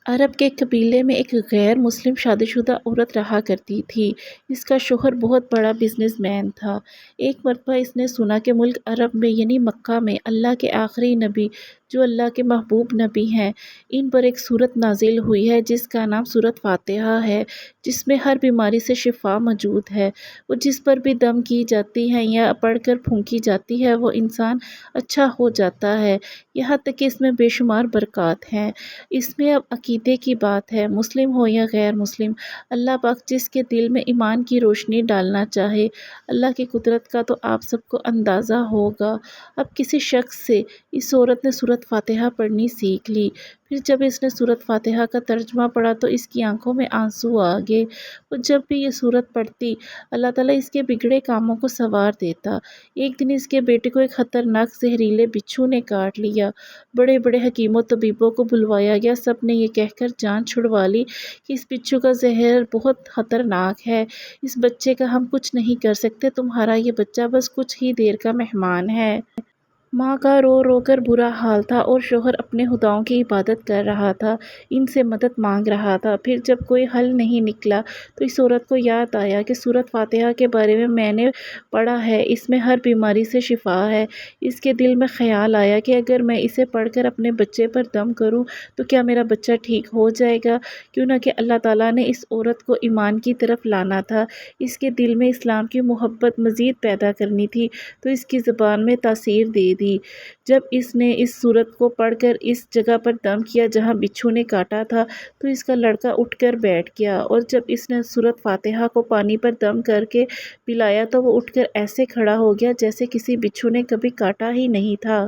عرب کے قبیلے میں ایک غیر مسلم شادی شدہ عورت رہا کرتی تھی۔ اس کا شوہر بہت بڑا بزنس مین تھا۔ ایک مرتبہ اس نے سنا کہ ملک عرب میں یعنی مکہ میں اللہ کے آخری نبی جو اللہ کے محبوب نبی ہیں، ان پر ایک سورت نازل ہوئی ہے جس کا نام سورت فاتحہ ہے، جس میں ہر بیماری سے شفا موجود ہے۔ وہ جس پر بھی دم کی جاتی ہے یا پڑھ کر پھونکی جاتی ہے وہ انسان اچھا ہو جاتا ہے، یہاں تک کہ اس میں بے شمار برکات ہیں۔ اس میں اب عقیدے کی بات ہے، مسلم ہو یا غیر مسلم، اللہ پاک جس کے دل میں ایمان کی روشنی ڈالنا چاہے۔ اللہ کی قدرت کا تو آپ سب کو اندازہ ہوگا۔ اب کسی شخص سے اس عورت نے سورت فاتحہ پڑھنی سیکھ لی۔ پھر جب اس نے سورت فاتحہ کا ترجمہ پڑھا تو اس کی آنکھوں میں آنسو آ گئے۔ وہ جب بھی یہ سورت پڑھتی، اللہ تعالیٰ اس کے بگڑے کاموں کو سنوار دیتا۔ ایک دن اس کے بیٹے کو ایک خطرناک زہریلے بچھو نے کاٹ لیا۔ بڑے بڑے حکیموں طبیبوں کو بلوایا گیا، سب نے یہ کہہ کر جان چھڑوا لی کہ اس بچھو کا زہر بہت خطرناک ہے، اس بچے کا ہم کچھ نہیں کر سکتے، تمہارا یہ بچہ بس کچھ ہی دیر کا مہمان ہے۔ ماں کا رو رو کر برا حال تھا اور شوہر اپنے خداؤں کی عبادت کر رہا تھا، ان سے مدد مانگ رہا تھا۔ پھر جب کوئی حل نہیں نکلا تو اس عورت کو یاد آیا کہ سورت فاتحہ کے بارے میں نے پڑھا ہے، اس میں ہر بیماری سے شفا ہے۔ اس کے دل میں خیال آیا کہ اگر میں اسے پڑھ کر اپنے بچے پر دم کروں تو کیا میرا بچہ ٹھیک ہو جائے گا؟ کیوں نہ کہ اللہ تعالیٰ نے اس عورت کو ایمان کی طرف لانا تھا، اس کے دل میں اسلام کی محبت مزید پیدا کرنی تھی، تو اس کی زبان میں تاثیر دے دی۔ جب اس نے اس سورت کو پڑھ کر اس جگہ پر دم کیا جہاں بچھو نے کاٹا تھا تو اس کا لڑکا اٹھ کر بیٹھ گیا، اور جب اس نے سورت فاتحہ کو پانی پر دم کر کے پلایا تو وہ اٹھ کر ایسے کھڑا ہو گیا جیسے کسی بچھو نے کبھی کاٹا ہی نہیں تھا۔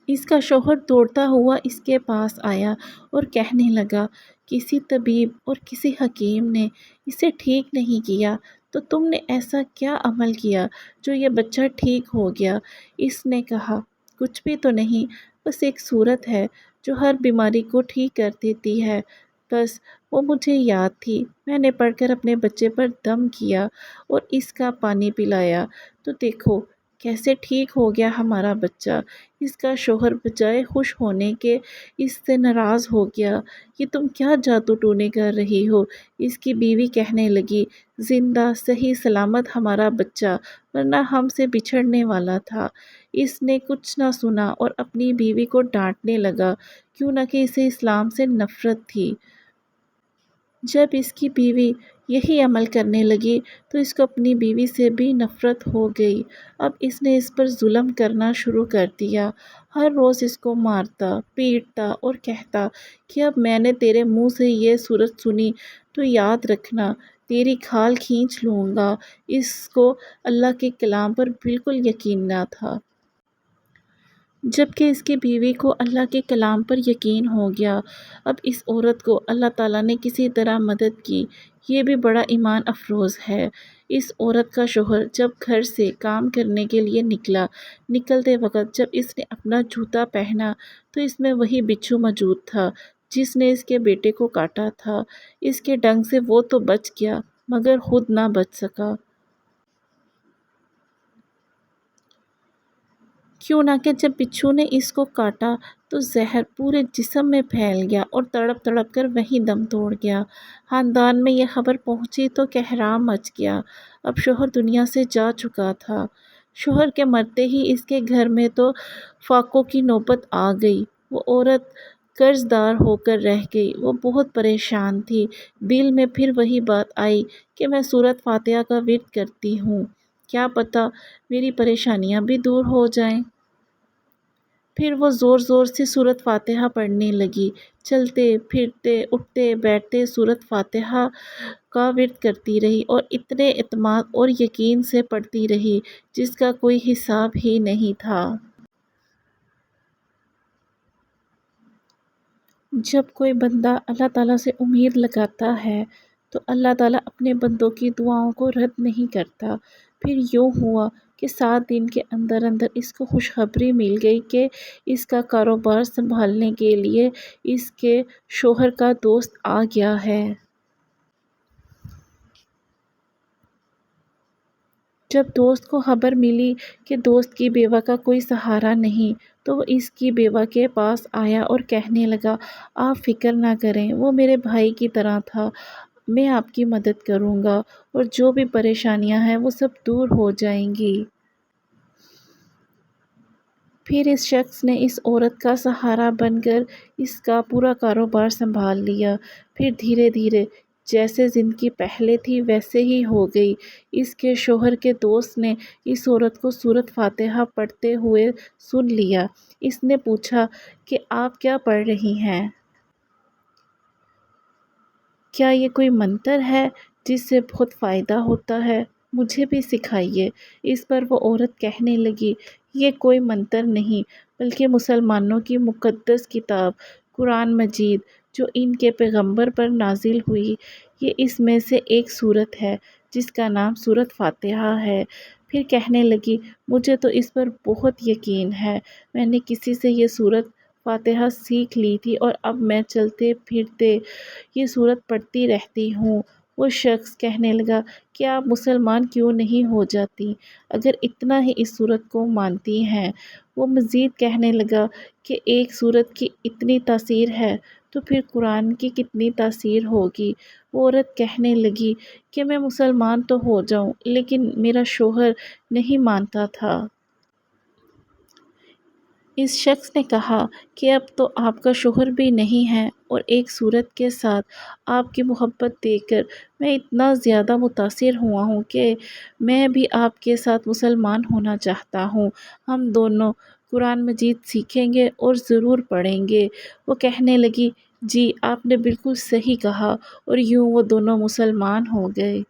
اس کا شوہر دوڑتا ہوا اس کے پاس آیا اور کہنے لگا، کسی طبیب اور کسی حکیم نے اسے ٹھیک نہیں کیا تو تم نے ایسا کیا عمل کیا جو یہ بچہ ٹھیک ہو گیا؟ اس نے کہا، کچھ بھی تو نہیں، بس ایک سورت ہے جو ہر بیماری کو ٹھیک کر دیتی ہے، بس وہ مجھے یاد تھی، میں نے پڑھ کر اپنے بچے پر دم کیا اور اس کا پانی پلایا، تو دیکھو کیسے ٹھیک ہو گیا ہمارا بچہ۔ اس کا شوہر بجائے خوش ہونے کے اس سے ناراض ہو گیا، یہ تم کیا جادو ٹونے کر رہی ہو؟ اس کی بیوی کہنے لگی، زندہ صحیح سلامت ہمارا بچہ، ورنہ ہم سے بچھڑنے والا تھا۔ اس نے کچھ نہ سنا اور اپنی بیوی کو ڈانٹنے لگا، کیوں نہ کہ اسے اسلام سے نفرت تھی۔ جب اس کی بیوی یہی عمل کرنے لگی تو اس کو اپنی بیوی سے بھی نفرت ہو گئی۔ اب اس نے اس پر ظلم کرنا شروع کر دیا، ہر روز اس کو مارتا پیٹتا اور کہتا کہ اب میں نے تیرے منہ سے یہ سورت سنی تو یاد رکھنا، تیری کھال کھینچ لوں گا۔ اس کو اللہ کے کلام پر بالکل یقین نہ تھا، جبکہ اس کی بیوی کو اللہ کے کلام پر یقین ہو گیا۔ اب اس عورت کو اللہ تعالیٰ نے کسی طرح مدد کی، یہ بھی بڑا ایمان افروز ہے۔ اس عورت کا شوہر جب گھر سے کام کرنے کے لیے نکلا، نکلتے وقت جب اس نے اپنا جوتا پہنا تو اس میں وہی بچھو موجود تھا جس نے اس کے بیٹے کو کاٹا تھا۔ اس کے ڈنگ سے وہ تو بچ گیا مگر خود نہ بچ سکا، کیوں نہ کہ جب بچھو نے اس کو کاٹا تو زہر پورے جسم میں پھیل گیا اور تڑپ تڑپ کر وہیں دم توڑ گیا۔ خاندان میں یہ خبر پہنچی تو کہرام مچ گیا۔ اب شوہر دنیا سے جا چکا تھا۔ شوہر کے مرتے ہی اس کے گھر میں تو فاقوں کی نوبت آ گئی۔ وہ عورت قرض دار ہو کر رہ گئی، وہ بہت پریشان تھی۔ دل میں پھر وہی بات آئی کہ میں سورت فاتحہ کا ورد کرتی ہوں، کیا پتہ میری پریشانیاں بھی دور ہو جائیں۔ پھر وہ زور زور سے سورت فاتحہ پڑھنے لگی، چلتے پھرتے اٹھتے بیٹھتے سورت فاتحہ کا ورد کرتی رہی اور اتنے اعتماد اور یقین سے پڑھتی رہی جس کا کوئی حساب ہی نہیں تھا۔ جب کوئی بندہ اللہ تعالیٰ سے امید لگاتا ہے تو اللہ تعالیٰ اپنے بندوں کی دعاؤں کو رد نہیں کرتا۔ پھر یوں ہوا کہ 7 دن کے اندر اندر اس کو خوشخبری مل گئی کہ اس کا کاروبار سنبھالنے کے لیے اس کے شوہر کا دوست آ گیا ہے۔ جب دوست کو خبر ملی کہ دوست کی بیوہ کا کوئی سہارا نہیں، تو وہ اس کی بیوہ کے پاس آیا اور کہنے لگا، آپ فکر نہ کریں، وہ میرے بھائی کی طرح تھا، میں آپ کی مدد کروں گا اور جو بھی پریشانیاں ہیں وہ سب دور ہو جائیں گی۔ پھر اس شخص نے اس عورت کا سہارا بن کر اس کا پورا کاروبار سنبھال لیا۔ پھر دھیرے دھیرے جیسے زندگی پہلے تھی ویسے ہی ہو گئی۔ اس کے شوہر کے دوست نے اس عورت کو سورۃ فاتحہ پڑھتے ہوئے سن لیا۔ اس نے پوچھا کہ آپ کیا پڑھ رہی ہیں؟ کیا یہ کوئی منتر ہے جس سے بہت فائدہ ہوتا ہے؟ مجھے بھی سکھائیے۔ اس پر وہ عورت کہنے لگی، یہ کوئی منتر نہیں بلکہ مسلمانوں کی مقدس کتاب قرآن مجید جو ان کے پیغمبر پر نازل ہوئی، یہ اس میں سے ایک سورت ہے جس کا نام سورۃ فاتحہ ہے۔ پھر کہنے لگی، مجھے تو اس پر بہت یقین ہے، میں نے کسی سے یہ سورۃ فاتحہ سیکھ لی تھی اور اب میں چلتے پھرتے یہ سورت پڑھتی رہتی ہوں۔ وہ شخص کہنے لگا کہ آپ مسلمان کیوں نہیں ہو جاتی اگر اتنا ہی اس سورت کو مانتی ہیں؟ وہ مزید کہنے لگا کہ ایک سورت کی اتنی تاثیر ہے تو پھر قرآن کی کتنی تاثیر ہوگی؟ وہ عورت کہنے لگی کہ میں مسلمان تو ہو جاؤں لیکن میرا شوہر نہیں مانتا تھا۔ اس شخص نے کہا کہ اب تو آپ کا شوہر بھی نہیں ہے اور ایک سورت کے ساتھ آپ کی محبت دیکھ کر میں اتنا زیادہ متاثر ہوا ہوں کہ میں بھی آپ کے ساتھ مسلمان ہونا چاہتا ہوں، ہم دونوں قرآن مجید سیکھیں گے اور ضرور پڑھیں گے۔ وہ کہنے لگی، جی آپ نے بالکل صحیح کہا، اور یوں وہ دونوں مسلمان ہو گئے۔